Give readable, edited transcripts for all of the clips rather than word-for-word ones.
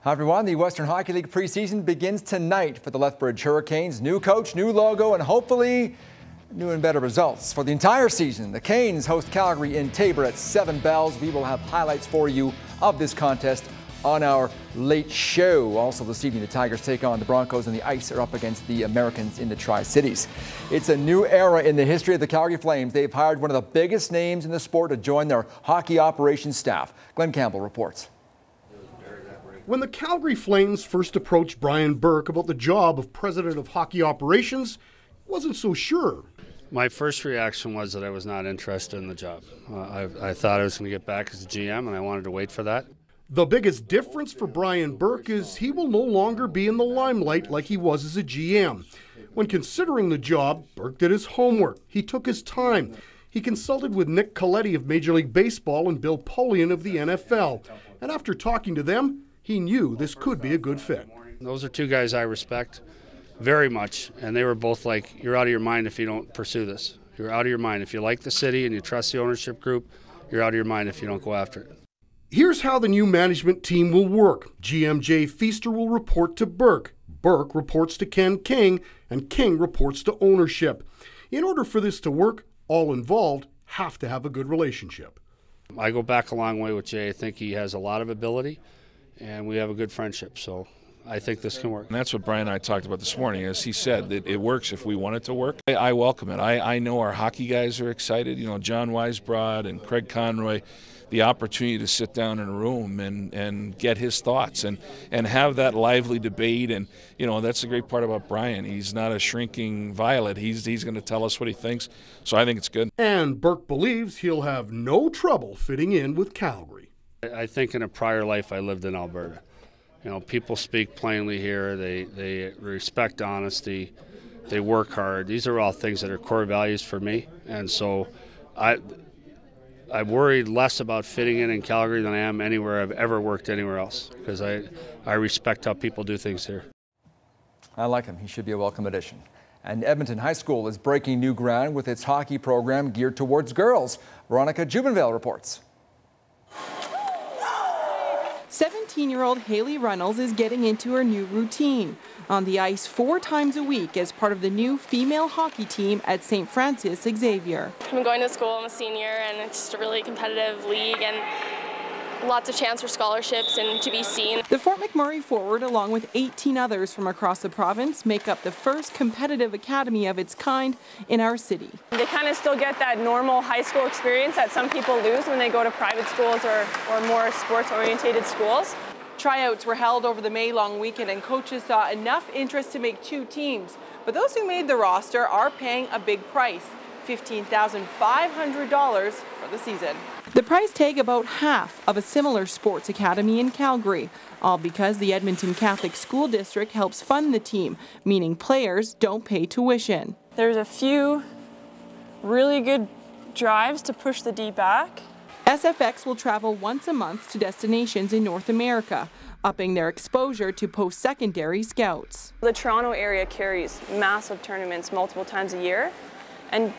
Hi everyone, the Western Hockey League preseason begins tonight for the Lethbridge Hurricanes. New coach, new logo, and hopefully new and better results. For the entire season, the Canes host Calgary in Tabor at 7 bells. We will have highlights for you of this contest on our late show. Also this evening, the Tigers take on the Broncos and the Ice are up against the Americans in the Tri-Cities. It's a new era in the history of the Calgary Flames. They've hired one of the biggest names in the sport to join their hockey operations staff. Glenn Campbell reports. When the Calgary Flames first approached Brian Burke about the job of president of hockey operations, he wasn't so sure. My first reaction was that I was not interested in the job. I thought I was going to get back as a GM, and I wanted to wait for that. The biggest difference for Brian Burke is he will no longer be in the limelight like he was as a GM. When considering the job, Burke did his homework. He took his time. He consulted with Nick Coletti of Major League Baseball and Bill Polian of the NFL. And after talking to them, he knew this could be a good fit. Those are two guys I respect very much, and they were both like, you're out of your mind if you don't pursue this. You're out of your mind. If you like the city and you trust the ownership group, you're out of your mind if you don't go after it. Here's how the new management team will work. GM Jay Feaster will report to Burke. Burke reports to Ken King, and King reports to ownership. In order for this to work, all involved have to have a good relationship. I go back a long way with Jay. I think he has a lot of ability, and we have a good friendship, so I think this can work. And that's what Brian and I talked about this morning. As he said, that it works if we want it to work. I welcome it. I know our hockey guys are excited. You know, John Weisbrod and Craig Conroy, the opportunity to sit down in a room and get his thoughts and have that lively debate. And, you know, that's the great part about Brian. He's not a shrinking violet. He's going to tell us what he thinks. So I think it's good. And Burke believes he'll have no trouble fitting in with Calgary. I think in a prior life I lived in Alberta. You know, people speak plainly here. They respect honesty. They work hard. These are all things that are core values for me. And so I worry less about fitting in Calgary than I am anywhere I've ever worked anywhere else, because I respect how people do things here. I like him. He should be a welcome addition. And Edmonton High School is breaking new ground with its hockey program geared towards girls. Veronica Jubenville reports. 17-year-old Haley Runnels is getting into her new routine. On the ice 4 times a week as part of the new female hockey team at St. Francis Xavier. I'm going to school, I'm a senior, and it's just a really competitive league and lots of chance for scholarships and to be seen. The Fort McMurray forward, along with 18 others from across the province, make up the first competitive academy of its kind in our city. They kind of still get that normal high school experience that some people lose when they go to private schools or more sports-oriented schools. Tryouts were held over the May long weekend and coaches saw enough interest to make 2 teams. But those who made the roster are paying a big price, $15,500 for the season. The price tag about half of a similar sports academy in Calgary, all because the Edmonton Catholic School District helps fund the team, meaning players don't pay tuition. There's a few really good drives to push the D back. SFX will travel once a month to destinations in North America, upping their exposure to post-secondary scouts. The Toronto area carries massive tournaments multiple times a year, and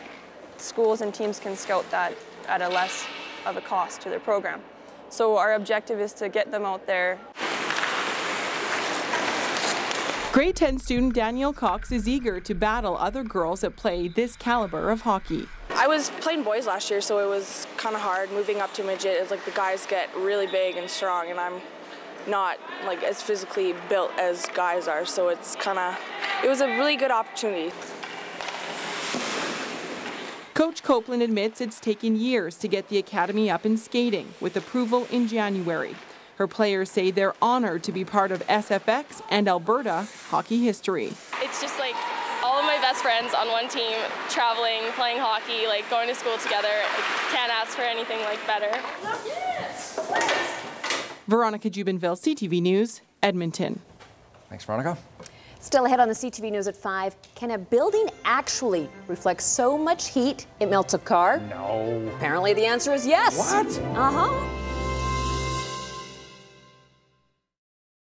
schools and teams can scout that at a less of a cost to their program. So our objective is to get them out there. Grade 10 student Danielle Cox is eager to battle other girls that play this caliber of hockey. I was playing boys last year, so it was kind of hard moving up to midget. It's like the guys get really big and strong, and I'm not like as physically built as guys are, so it was a really good opportunity. Coach Copeland admits it's taken years to get the academy up and skating, with approval in January. Her players say they're honored to be part of SFX and Alberta hockey history. It's just like all of my best friends on one team, traveling, playing hockey, like going to school together. I can't ask for anything like better. Veronica Jubenville, CTV News, Edmonton. Thanks, Veronica. Still ahead on the CTV News at 5. Can a building actually reflect so much heat it melts a car? No. Apparently the answer is yes. What? Uh-huh.